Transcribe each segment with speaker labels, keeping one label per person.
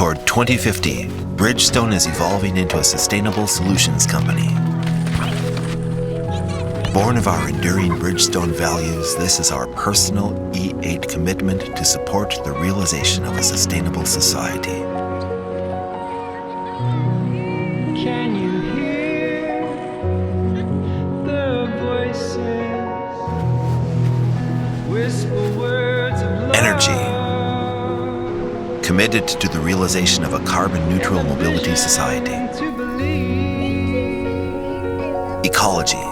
Speaker 1: Toward 2050, Bridgestone is evolving into a sustainable solutions company. Born of our enduring Bridgestone values, this is our personal E8 commitment to support the realization of a sustainable society.
Speaker 2: Can you hear the voices whisper words of love?
Speaker 1: Energy. Committed to the realization of a carbon-neutral mobility society. Ecology.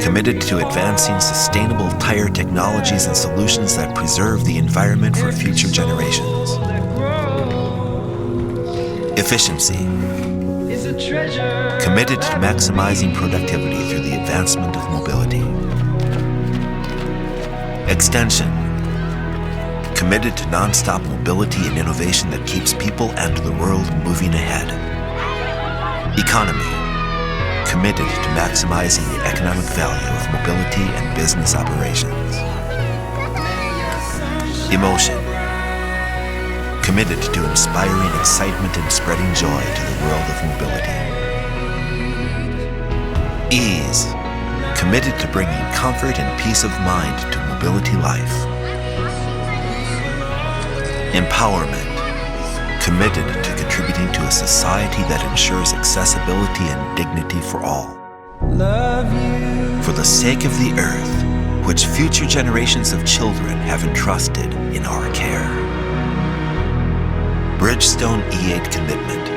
Speaker 1: Committed to advancing sustainable tire technologies and solutions that preserve the environment for future generations. Efficiency. Committed to maximizing productivity through the advancement of mobility. Extension. Committed to non-stop mobility and innovation that keeps people and the world moving ahead. Economy. Committed to maximizing the economic value of mobility and business operations. Emotion. Committed to inspiring excitement and spreading joy to the world of mobility. Ease. Committed to bringing comfort and peace of mind to mobility life. Empowerment. Committed to contributing to a society that ensures accessibility and dignity for all.
Speaker 2: Love you.
Speaker 1: For the sake of the earth, which future generations of children have entrusted in our care. Bridgestone E8 commitment